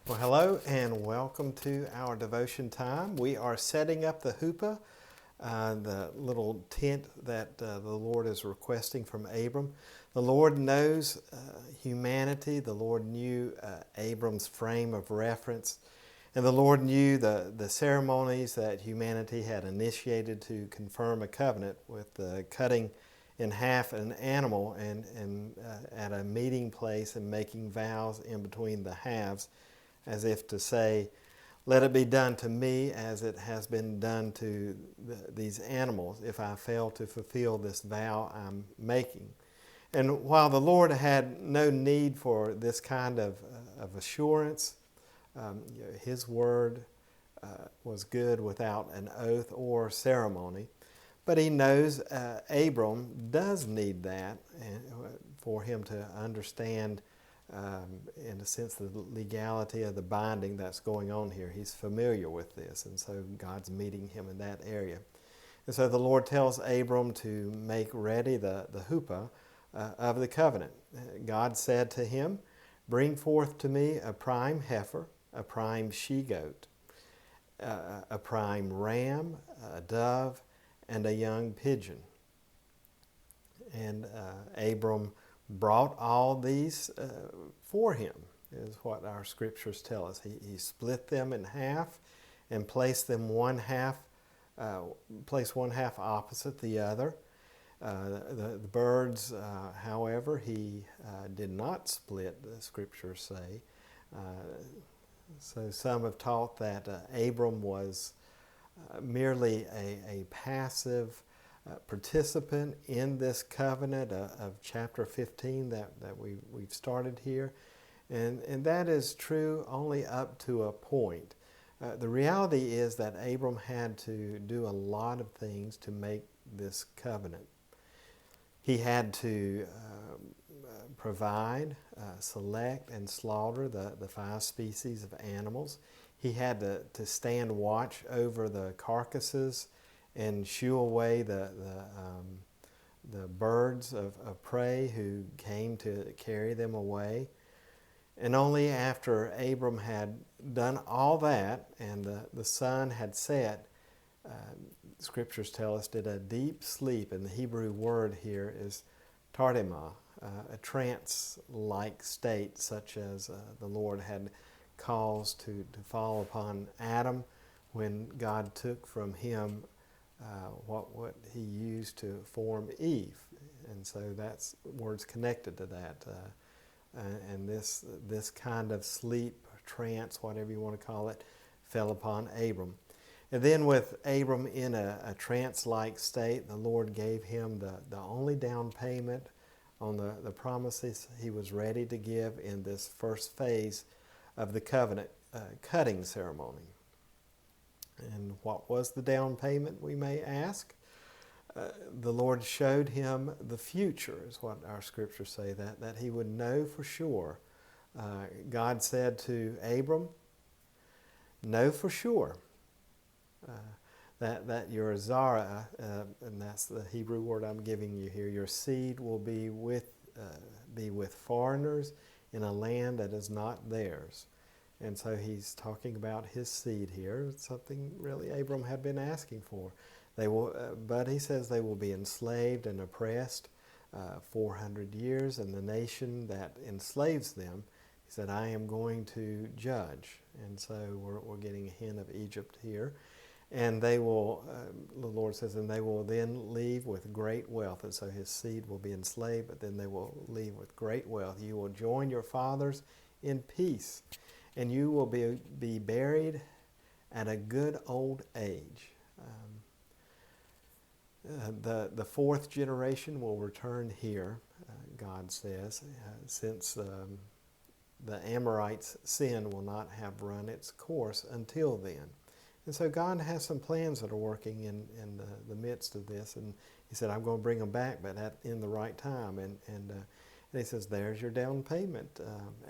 Well, hello and welcome to our devotion time. We are setting up the huppah, the little tent that the Lord is requesting from Abram. The Lord knows humanity. The Lord knew Abram's frame of reference. And the Lord knew the ceremonies that humanity had initiated to confirm a covenant with the cutting in half an animal and at a meeting place and making vows in between the halves, as if to say, let it be done to me as it has been done to these animals if I fail to fulfill this vow I'm making. And while the Lord had no need for this kind of assurance, His word was good without an oath or ceremony. But He knows Abram does need that for him to understand, in a sense, the legality of the binding that's going on here. He's familiar with this, and so God's meeting him in that area. And so the Lord tells Abram to make ready the huppah of the covenant. God said to him, bring forth to me a prime heifer, a prime she-goat, a prime ram, a dove, and a young pigeon. And Abram brought all these for him, is what our scriptures tell us. He split them in half and placed them one half opposite the other. The birds, however, he did not split, the scriptures say. So some have taught that Abram was merely a passive participant in this covenant of chapter 15 that we've started here. And that is true only up to a point. The reality is that Abram had to do a lot of things to make this covenant. He had to provide, select, and slaughter the 5 species of animals. He had to stand watch over the carcasses and shoo away the birds of prey who came to carry them away. And only after Abram had done all that and the sun had set, scriptures tell us, did a deep sleep. And the Hebrew word here is tardema, a trance-like state such as the Lord had caused to fall upon Adam when God took from him what he used to form Eve. And so that's words connected to that. And this kind of sleep, trance, whatever you want to call it, fell upon Abram. And then with Abram in a trance-like state, the Lord gave him the only down payment on the promises he was ready to give in this first phase of the covenant cutting ceremony. And what was the down payment, we may ask? The Lord showed him the future, is what our scriptures say, that he would know for sure. God said to Abram, know for sure that your Zara, and that's the Hebrew word I'm giving you here, your seed will be with foreigners in a land that is not theirs. And so he's talking about his seed here, something really Abram had been asking for. They will, but he says they will be enslaved and oppressed 400 years, and the nation that enslaves them, he said, I am going to judge. And so we're getting a hint of Egypt here. And they will, the Lord says, and they will then leave with great wealth. And so his seed will be enslaved, but then they will leave with great wealth. You will join your fathers in peace, and you will be buried at a good old age. The fourth generation will return here, God says, since the Amorites' sin will not have run its course until then. And so God has some plans that are working in the midst of this. And he said, I'm going to bring them back, but in the right time. And he says, there's your down payment,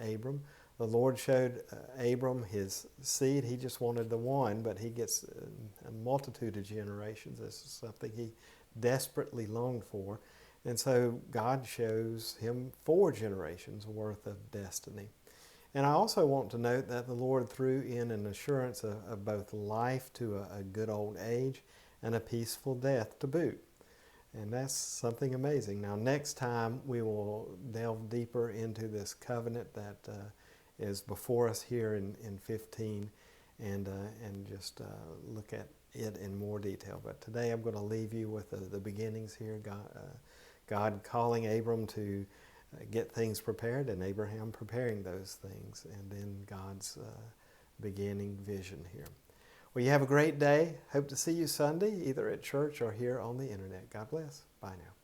Abram. The Lord showed Abram his seed. He just wanted the one, but he gets a multitude of generations. This is something he desperately longed for. And so God shows him 4 generations worth of destiny. And I also want to note that the Lord threw in an assurance of both life to a good old age and a peaceful death to boot. And that's something amazing. Now, next time we will delve deeper into this covenant that is before us here in 15 and just look at it in more detail. But today I'm going to leave you with the beginnings here. God calling Abram to get things prepared, and Abraham preparing those things, and then God's beginning vision here. Well, you have a great day. Hope to see you Sunday, either at church or here on the internet. God bless. Bye now.